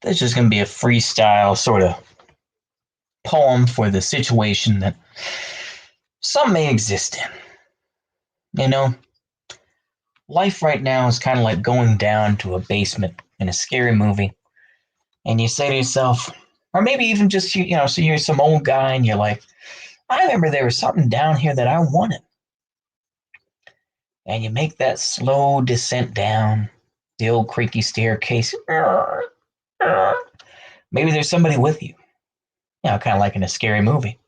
That's just going to be a freestyle sort of poem for the situation that some may exist in. Life right now is kind of like going down to a basement in a scary movie, and you say to yourself, or maybe even just so you're some old guy and you're like, I remember there was something down here that I wanted, and you make that slow descent down the old creaky staircase. Maybe there's somebody with you, kind of like in a scary movie.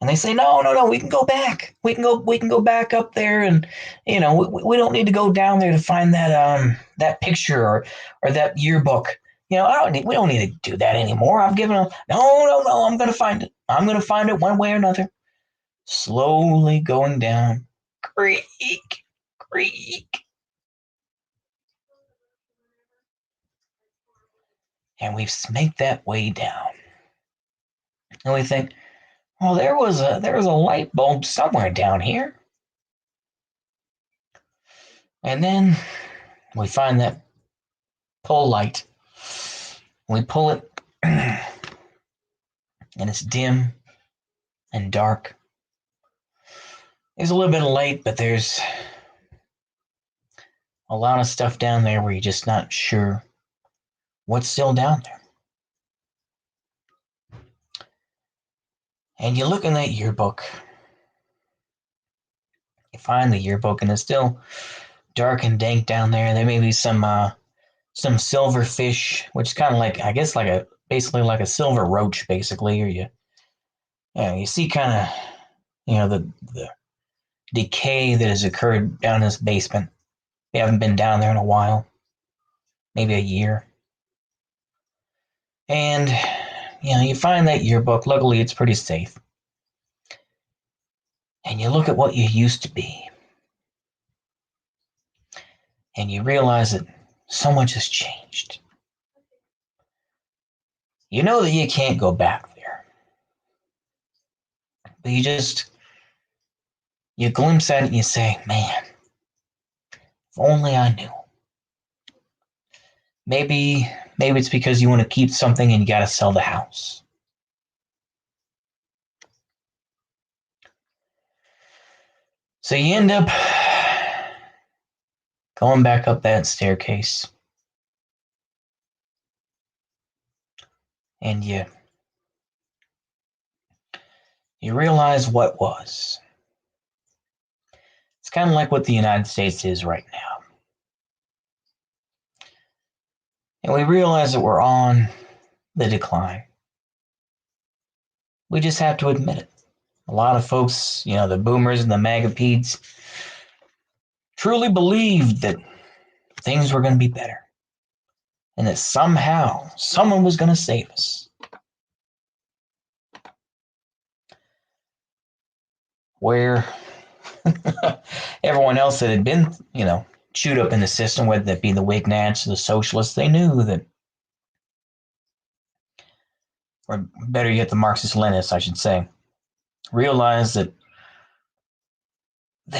And they say, no, no, no, we can go back. We can go back up there, and we don't need to go down there to find that picture or that yearbook. We don't need to do that anymore. I've given up. No, no, no, I'm gonna find it. I'm gonna find it one way or another. Slowly going down, creak, creak, and we make that way down. And we think, well, there was a light bulb somewhere down here. And then we find that pole light. We pull it, and it's dim and dark. There's a little bit of light, but there's a lot of stuff down there where you're just not sure what's still down there. And you look in that yearbook. You find the yearbook, and it's still dark and dank down there. There may be some silverfish, which is kind of like, I guess, basically like a silver roach, basically. Or you see kind of, the decay that has occurred down in this basement. We haven't been down there in a while, maybe a year. And, you find that yearbook. Luckily, it's pretty safe. And you look at what you used to be. And you realize that so much has changed. You know that you can't go back there. But you glimpse at it and you say, man, if only I knew. Maybe it's because you want to keep something and you got to sell the house. So you end up going back up that staircase. And you realize what was. It's kind of like what the United States is right now. And we realize that we're on the decline. We just have to admit it. A lot of folks, the boomers and the MAGA-pedes, truly believed that things were going to be better. And that somehow someone was going to save us. Where everyone else that had been, chewed up in the system, whether that be the Whig Nats or the socialists, they knew that, or better yet, the Marxist-Leninists, I should say, realized that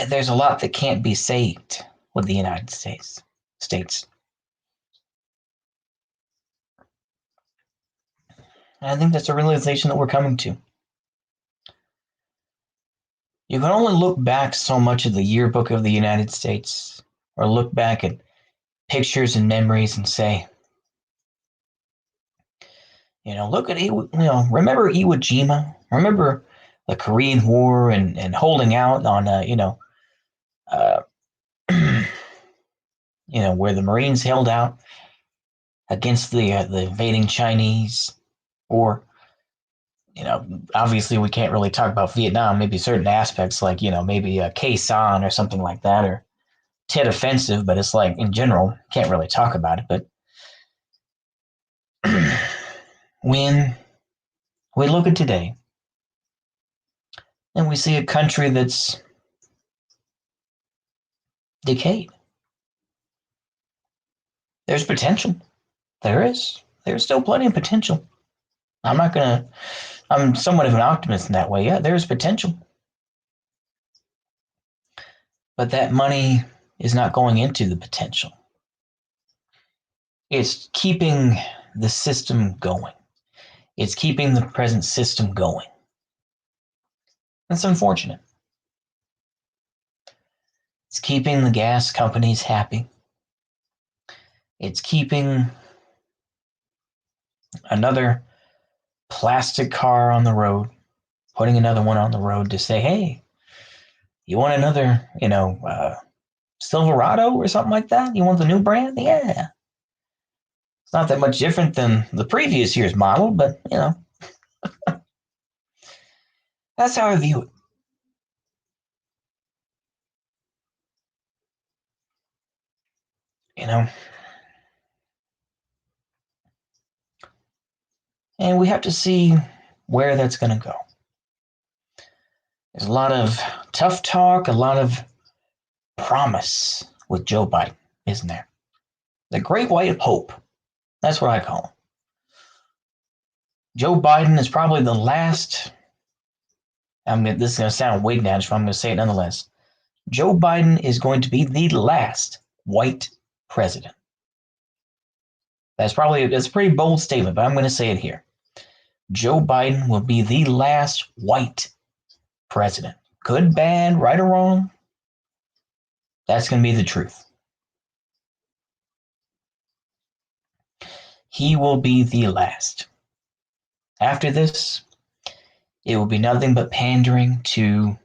there's a lot that can't be saved with the United States. And I think that's a realization that we're coming to. You can only look back so much at the yearbook of the United States, or look back at pictures and memories and say, look at remember Iwo Jima? Remember the Korean War and holding out on, where the Marines held out against the invading Chinese, or obviously we can't really talk about Vietnam. Maybe certain aspects, like maybe Khe Sanh or something like that, or Tet Offensive. But it's like, in general, can't really talk about it. But when we look at today, and we see a country that's decayed, there's potential. There's still plenty of potential. I'm somewhat of an optimist in that way. Yeah, there's potential. But that money is not going into the potential. It's keeping the system going. It's keeping the present system going. That's unfortunate. It's keeping the gas companies happy. It's keeping another plastic car on the road, putting another one on the road to say, hey, you want another, Silverado or something like that? You want the new brand? Yeah. It's not that much different than the previous year's model, but, that's how I view it. And we have to see where that's going to go. There's a lot of tough talk, a lot of promise with Joe Biden, isn't there? The Great White Hope. That's what I call him. Joe Biden is probably the last. This is going to sound wignatish, but I'm going to say it nonetheless. Joe Biden is going to be the last white president. That's a pretty bold statement, but I'm going to say it here. Joe Biden will be the last white president. Good, bad, right or wrong, that's going to be the truth. He will be the last. After this, it will be nothing but pandering to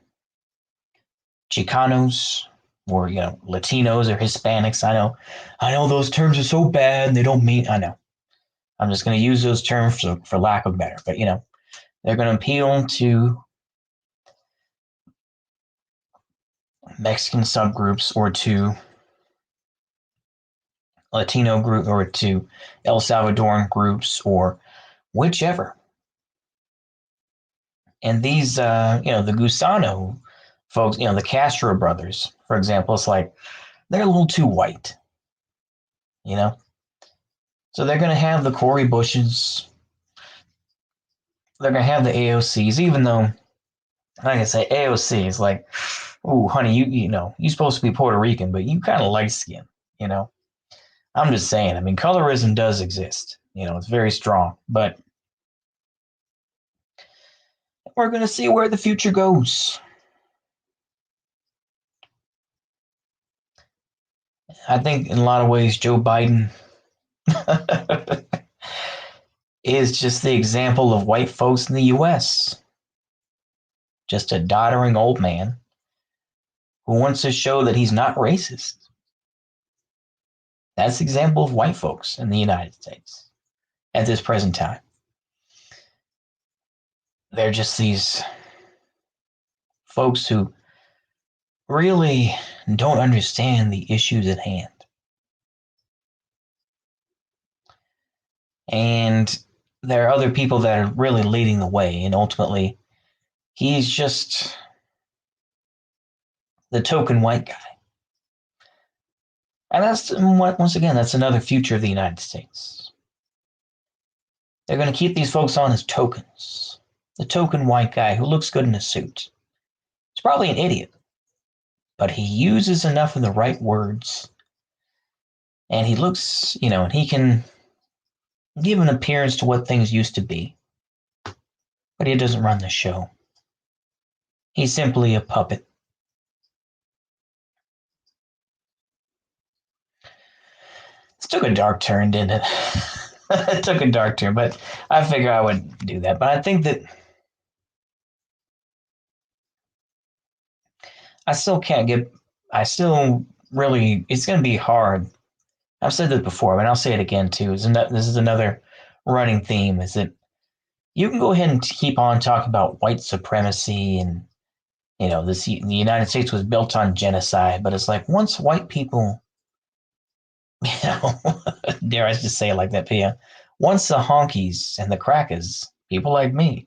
Chicanos or Latinos or Hispanics. I know those terms are so bad. They don't mean. I know. I'm just going to use those terms for lack of better. But they're going to appeal to Mexican subgroups or to Latino group or to El Salvadoran groups or whichever. And these, the Gusano folks, the Castro brothers, for example, it's like they're a little too white, So they're going to have the Cori Bushes. They're going to have the AOCs, even though, like I say, AOC is like, ooh, honey, you're supposed to be Puerto Rican, but you kind of light skin, I'm just saying. I mean, colorism does exist. It's very strong, but we're going to see where the future goes. I think in a lot of ways, Joe Biden is just the example of white folks in the U.S. Just a doddering old man who wants to show that he's not racist. That's the example of white folks in the United States at this present time. They're just these folks who really don't understand the issues at hand. And there are other people that are really leading the way, and ultimately, he's just the token white guy. And that's, once again, that's another future of the United States. They're going to keep these folks on as tokens. The token white guy who looks good in a suit. He's probably an idiot, but he uses enough of the right words, and he looks, and he can give an appearance to what things used to be. But he doesn't run the show. He's simply a puppet. This took a dark turn, didn't it? It took a dark turn, but I figured I would do that. But I think that it's going to be hard. I've said that before, but I'll say it again too. This is another running theme, is that you can go ahead and keep on talking about white supremacy and, the United States was built on genocide, but it's like once white people, dare I just say it like that, Pia, once the honkies and the crackers, people like me,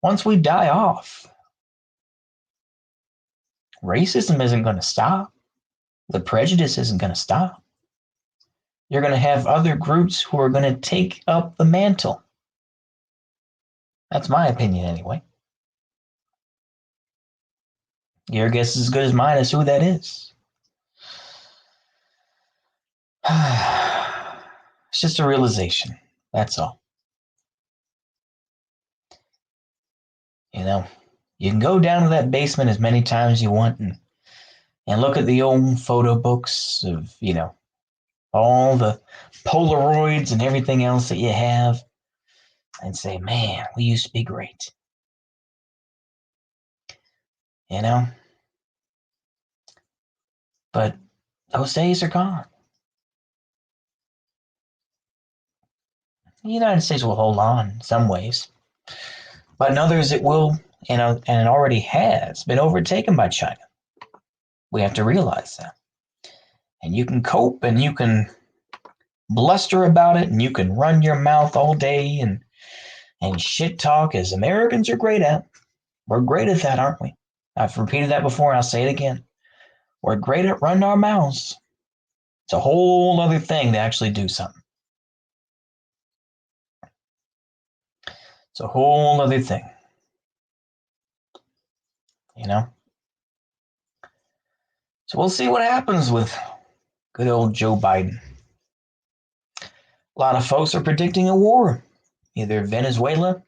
once we die off, racism isn't going to stop. The prejudice isn't going to stop. You're going to have other groups who are going to take up the mantle. That's my opinion anyway. Your guess is as good as mine as who that is. It's just a realization. That's all. You know, you can go down to that basement as many times as you want and look at the old photo books of, all the Polaroids and everything else that you have and say, man, we used to be great. You know? But those days are gone. The United States will hold on in some ways, but in others it will, and it already has been overtaken by China. We have to realize that. And you can cope and you can bluster about it and you can run your mouth all day and shit talk, as Americans are great at. We're great at that, aren't we? I've repeated that before and I'll say it again. We're great at running our mouths. It's a whole other thing to actually do something. It's a whole other thing. So we'll see what happens with good old Joe Biden. A lot of folks are predicting a war, either Venezuela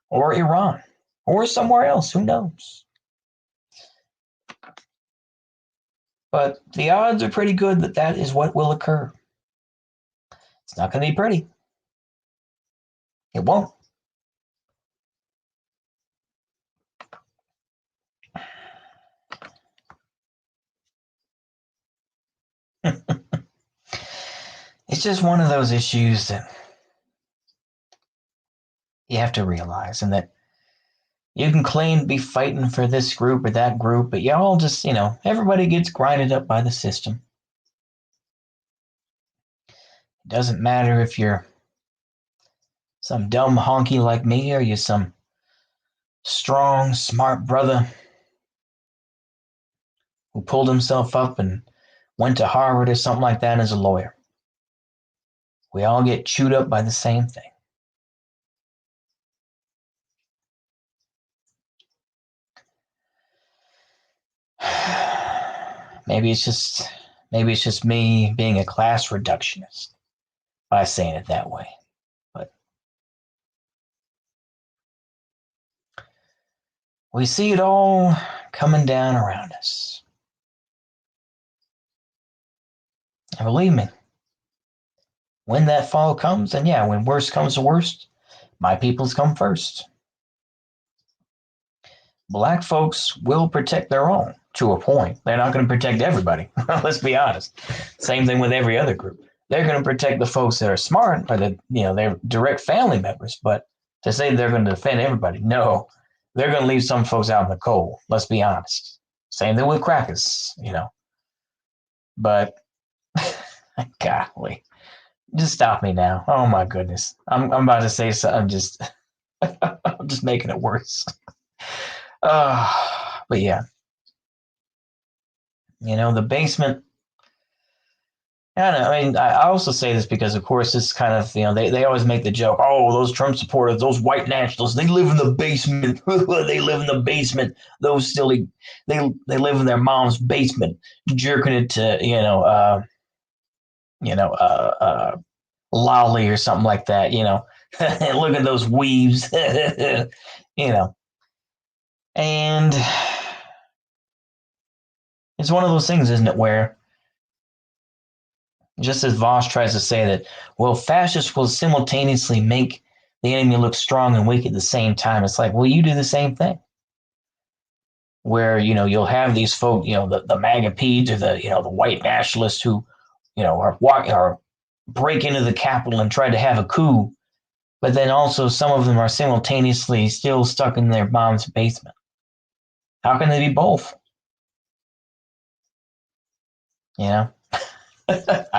or Iran or somewhere else. Who knows? But the odds are pretty good that that is what will occur. It's not going to be pretty. It won't. It's just one of those issues that you have to realize, and that you can claim to be fighting for this group or that group, but y'all just, everybody gets grinded up by the system. It doesn't matter if you're some dumb honky like me or you're some strong, smart brother who pulled himself up and went to Harvard or something like that as a lawyer. We all get chewed up by the same thing. Maybe it's just me being a class reductionist by saying it that way. But we see it all coming down around us. And believe me, when that fall comes, and when worst comes to worst, my peoples come first. Black folks will protect their own to a point. They're not going to protect everybody. Let's be honest. Same thing with every other group. They're going to protect the folks that are smart or that, they're direct family members. But to say they're going to defend everybody, no, they're going to leave some folks out in the cold. Let's be honest. Same thing with crackers, But, golly, just stop me now. Oh my goodness. I'm about to say something. I'm just making it worse. But yeah. The basement. I don't know. I mean, I also say this because, of course, this kind of, they always make the joke, oh, those Trump supporters, those white nationalists, they live in the basement. They live in the basement. Those silly, they live in their mom's basement, jerking it to, lolly or something like that, Look at those weaves, And it's one of those things, isn't it, where just as Voss tries to say that, well, fascists will simultaneously make the enemy look strong and weak at the same time. It's like, well, you do the same thing. Where, you'll have these folk, the MAGA peds or the white nationalists who, are break into the Capitol and try to have a coup. But then also some of them are simultaneously still stuck in their mom's basement. How can they be both? I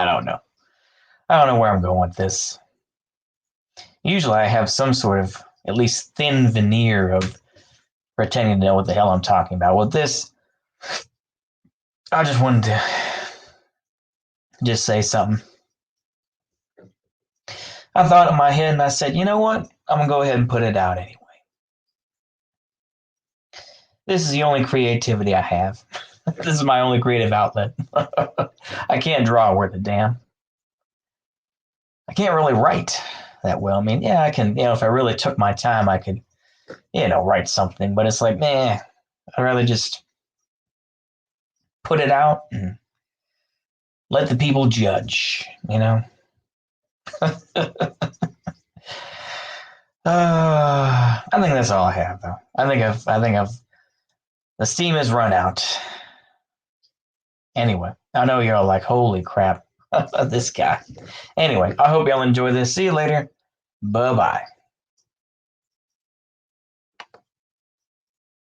don't know. I don't know where I'm going with this. Usually I have some sort of at least thin veneer of pretending to know what the hell I'm talking about. With this, I just wanted to just say something. I thought in my head and I said, you know what? I'm going to go ahead and put it out anyway. This is the only creativity I have. This is my only creative outlet. I can't draw worth a damn. I can't really write that well. I mean, yeah, I can, if I really took my time, I could, write something, but it's like, man, I'd rather just put it out and let the people judge. I think that's all I have, though. I think the steam has run out. Anyway, I know you're all like, holy crap, this guy. Anyway, I hope y'all enjoy this. See you later. Bye bye.